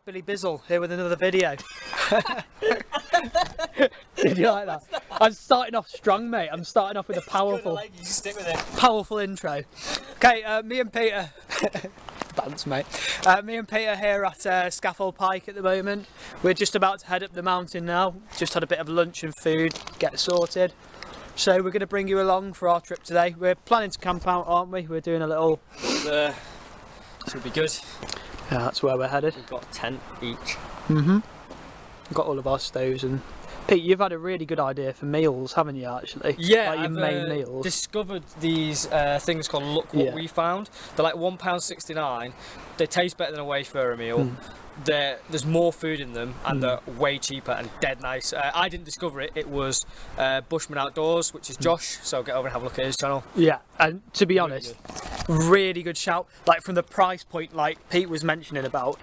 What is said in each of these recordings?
Billy Bizzle here with another video. Did you like that? I'm starting off strong, mate. I'm starting off with a powerful, stick with it. Powerful intro. Okay, me and Peter, bounce, mate. Me and Peter here at Scafell Pike at the moment. We're just about to head up the mountain now. Just had a bit of lunch and food, get sorted. So we're going to bring you along for our trip today. We're planning to camp out, aren't we? We're doing a little... Should be good. Yeah, that's where we're headed. We've got a tent each. Mm-hmm. We've got all of our stoves and... Pete, you've had a really good idea for meals, haven't you, actually? Yeah, like your main meals. Discovered these things called Look What We Found. They're like £1.69. They taste better than a Wayfarer meal. There's more food in them and they're way cheaper and dead nice. I didn't discover it, it was Bushman Outdoors, which is Josh, so get over and have a look at his channel. Yeah, and to be honest, really good shout. Like from the price point, like Pete was mentioning about,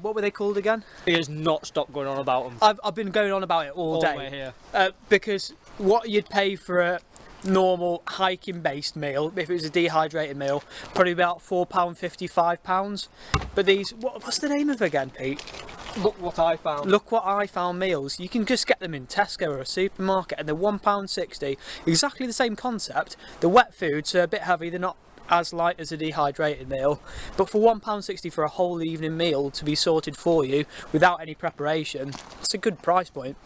what were they called again? He has not stopped going on about them. I've been going on about it all day. The way here. Because what you'd pay for a normal hiking based meal, if it was a dehydrated meal, probably about £4.50, £5. But these, what's the name of it again, Pete? Look What I Found. Look What I Found meals. You can just get them in Tesco or a supermarket and they're £1.60. Exactly the same concept. The wet foods are a bit heavy, they're not as light as a dehydrated meal, but for £1.60 for a whole evening meal to be sorted for you without any preparation, it's a good price point.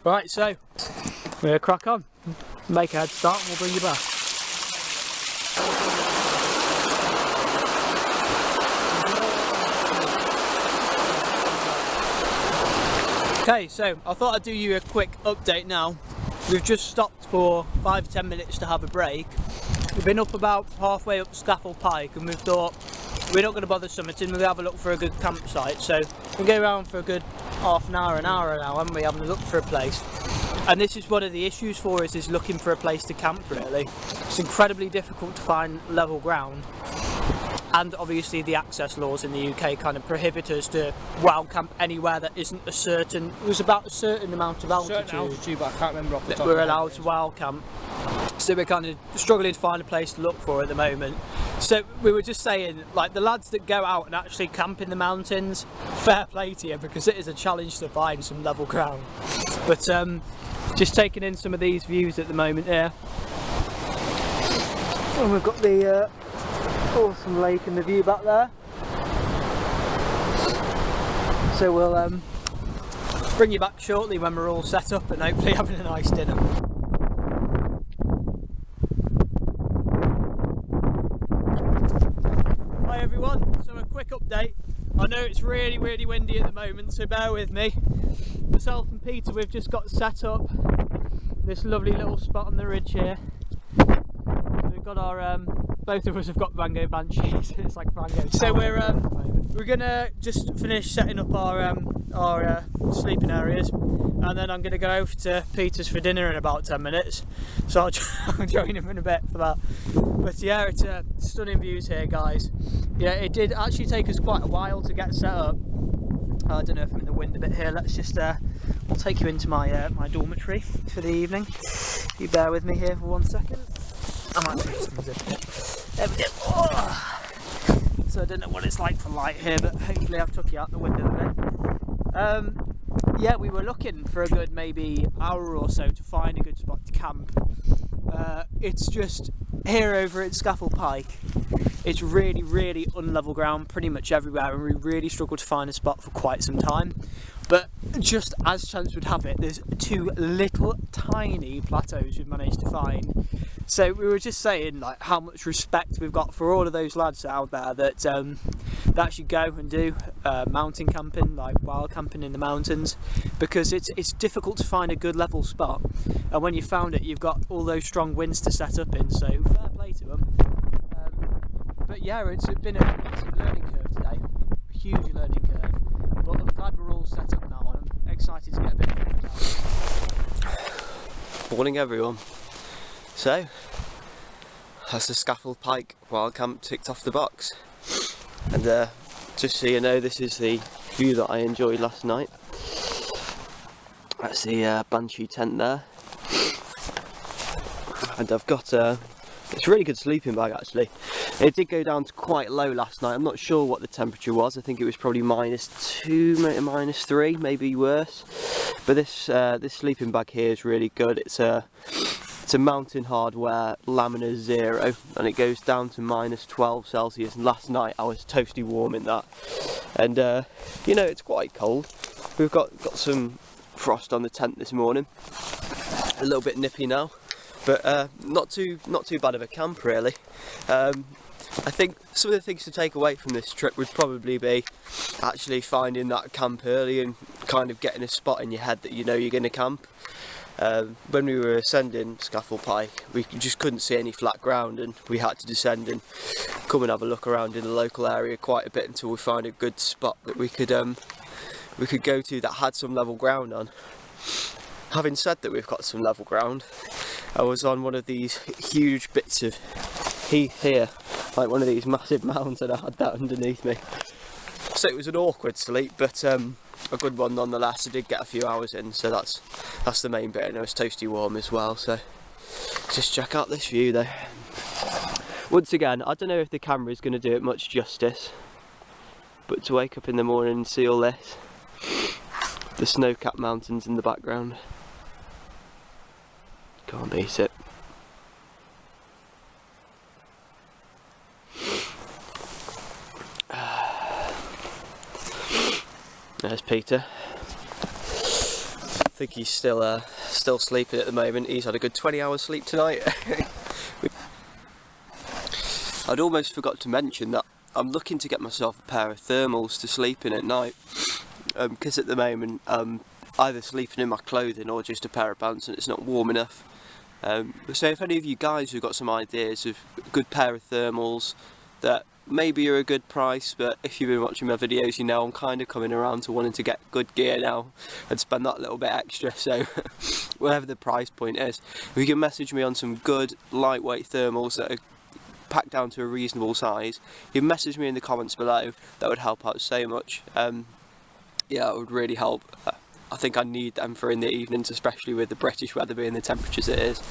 Right, so we'll crack on, make a head start and we'll bring you back. Okay, so I thought I'd do you a quick update now. We've just stopped for 5-10 minutes to have a break. We've been up about halfway up Scafell Pike and we've thought we're not going to bother summiting, we'll have a look for a good campsite. So we'll go around for a good half an hour now, haven't we, having a look for a place. And this is one of the issues for us, is looking for a place to camp really. It's incredibly difficult to find level ground. And obviously the access laws in the UK kind of prohibit us to wild camp anywhere that isn't a certain, it was about a certain amount of altitude, but I can't remember off the top that we're allowed to wild camp. So we're kind of struggling to find a place to look for at the moment. So we were just saying, like, the lads that go out and actually camp in the mountains, fair play to you, because it is a challenge to find some level ground. But just taking in some of these views at the moment here. And we've got the awesome lake and the view back there. So we'll bring you back shortly when we're all set up and hopefully having a nice dinner. Hi everyone, so a quick update. I know it's really windy at the moment, so bear with me. Myself and Peter, we've just got set up this lovely little spot on the ridge here. So we've got our both of us have got Mango Banshees. It's like Mango. So we're gonna just finish setting up our sleeping areas, and then I'm gonna go over to Peter's for dinner in about 10 minutes. So I'll join him in a bit for that. But yeah, it's stunning views here, guys. Yeah, it did actually take us quite a while to get set up. I don't know if I'm in the wind a bit here. Let's just I'll take you into my my dormitory for the evening. You bear with me here for 1 second. I might put some zip. There we go. Oh. So I don't know what it's like for light here, but hopefully I've took you out the window a bit. Yeah, we were looking for a good maybe hour or so to find a good spot to camp. It's just here over at Scafell Pike. It's really unlevel ground pretty much everywhere, and we really struggled to find a spot for quite some time. But just as chance would have it, there's 2 little tiny plateaus we've managed to find. So we were just saying, like, how much respect we've got for all of those lads out there that actually go and do mountain camping, like wild camping in the mountains, because it's difficult to find a good level spot, and when you found it, you've got all those strong winds to set up in. So fair play to them. But yeah, it's been a massive learning curve today, a huge learning curve. But I'm glad we're all set up now, and I'm excited to get a bit of fun. Morning everyone. So, that's the Scafell Pike wild camp ticked off the box. And just so you know, this is the view that I enjoyed last night. That's the Banshee tent there. And I've got It's a really good sleeping bag actually. It did go down to quite low last night. I'm not sure what the temperature was. I think it was probably -2, -3, maybe worse. But this sleeping bag here is really good. It's a Mountain Hardware Laminar Zero, and it goes down to -12 Celsius. And last night I was toasty warm in that, and you know, it's quite cold. We've got some frost on the tent this morning. A little bit nippy now, but not too bad of a camp really. I think some of the things to take away from this trip would probably be actually finding that camp early and kind of getting a spot in your head that you know you're going to camp. When we were ascending Scafell Pike, we just couldn't see any flat ground, and we had to descend and come and have a look around in the local area quite a bit until we found a good spot that we could go to that had some level ground on. Having said that, we've got some level ground. I was on one of these huge bits of heath here, like one of these massive mounds, and I had that underneath me. So it was an awkward sleep, but a good one nonetheless. I did get a few hours in, so that's the main bit, and it was toasty warm as well. So just check out this view though. Once again, I don't know if the camera is going to do it much justice, but to wake up in the morning and see all this, the snow-capped mountains in the background, can't beat it. There's Peter. I think he's still sleeping at the moment. He's had a good 20 hours sleep tonight. I'd almost forgot to mention that I'm looking to get myself a pair of thermals to sleep in at night, because at the moment I'm either sleeping in my clothing or just a pair of pants and it's not warm enough. So if any of you guys have got some ideas of a good pair of thermals that maybe are a good price, but if you've been watching my videos, you know I'm kind of coming around to wanting to get good gear now and spend that little bit extra, so whatever the price point is, if you can message me on some good lightweight thermals that are packed down to a reasonable size, you can message me in the comments below. That would help out so much. Yeah, it would really help. I think I need them for in the evenings, especially with the British weather being the temperatures it is.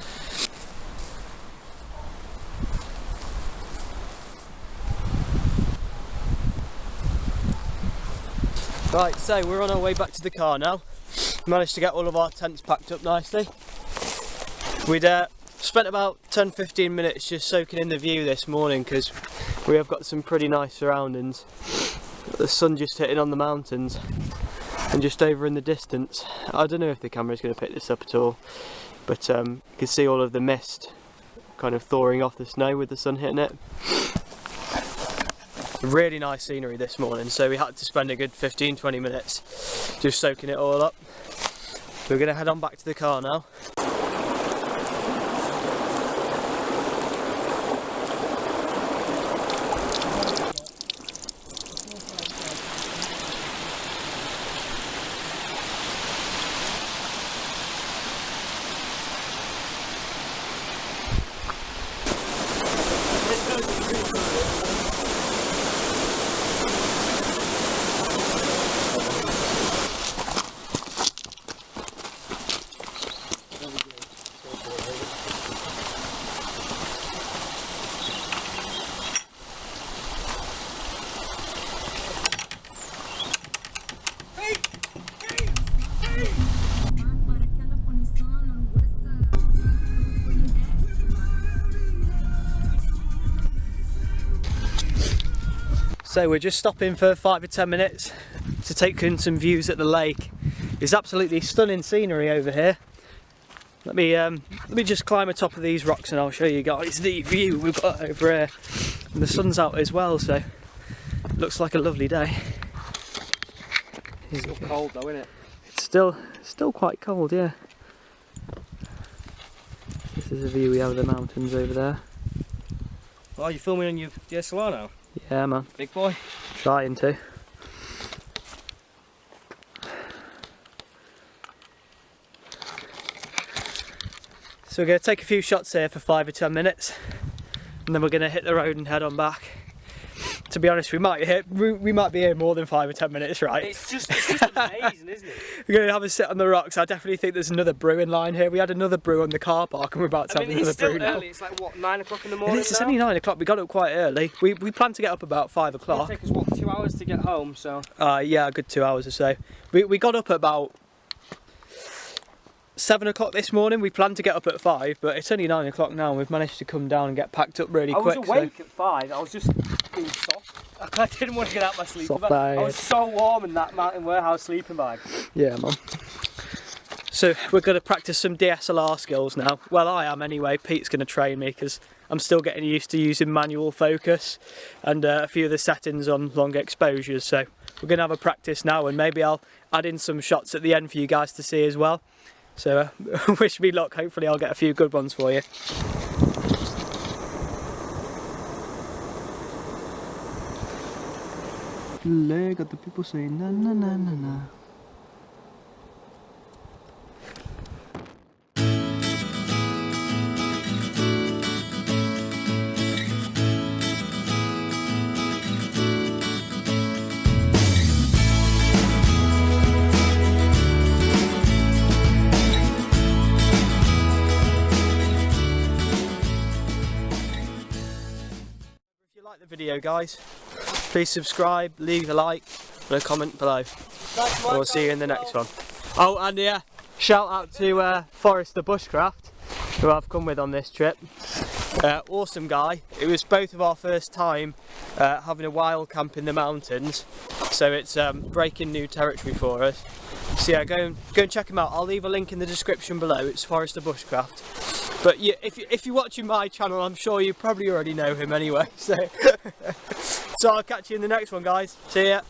Right, so we're on our way back to the car now. Managed to get all of our tents packed up nicely. We'd spent about 10-15 minutes just soaking in the view this morning because we have got some pretty nice surroundings. The sun just hitting on the mountains and just over in the distance. I don't know if the camera's going to pick this up at all, but you can see all of the mist kind of thawing off the snow with the sun hitting it. Really nice scenery this morning, so we had to spend a good 15-20 minutes just soaking it all up. We're going to head on back to the car now. So we're just stopping for 5 or 10 minutes to take in some views at the lake. It's absolutely stunning scenery over here. Let me just climb atop of these rocks and I'll show you guys the view we've got over here. And the sun's out as well, so it looks like a lovely day. It's still cold though, isn't it? It's still quite cold, yeah. This is a view we have of the mountains over there. Oh, you're filming on your DSLR now? Yeah, man. Big boy. Trying to. So we're going to take a few shots here for 5 or 10 minutes, and then we're going to hit the road and head on back To be honest, we might be here more than 5 or 10 minutes, right? It's just amazing, isn't it? We're going to have a sit on the rocks. I definitely think there's another brewing line here. We had another brew on the car park and we're about to have another brew now. It's still early. It's like, what, 9 o'clock in the morning? It's only 9 o'clock. We got up quite early. We plan to get up about 5 o'clock. It'll take us, what, 2 hours to get home, so... Yeah, a good 2 hours or so. We got up at about 7 o'clock this morning. We planned to get up at 5, but it's only 9 o'clock now and we've managed to come down and get packed up really quick. I was awake at 5. I was just being soft. I didn't want to get out my sleeping bag. I was so warm in that Mountain Warehouse sleeping bag. Yeah, man. So we're going to practice some DSLR skills now. Well, I am anyway. Pete's going to train me because I'm still getting used to using manual focus and a few of the settings on long exposures. So we're going to have a practice now and maybe I'll add in some shots at the end for you guys to see as well. So wish me luck. Hopefully I'll get a few good ones for you. Got the people saying na na na na na. If you like the video, guys, please subscribe, leave a like and a comment below. We'll see you in the next one. Oh, and yeah, shout out to Forrester Bushcraft, who I've come with on this trip. Awesome guy. It was both of our first time having a wild camp in the mountains, so it's breaking new territory for us. So yeah, go and check him out. I'll leave a link in the description below. It's Forrester Bushcraft. But yeah, if you're watching my channel, I'm sure you probably already know him anyway. So I'll catch you in the next one, guys. See ya.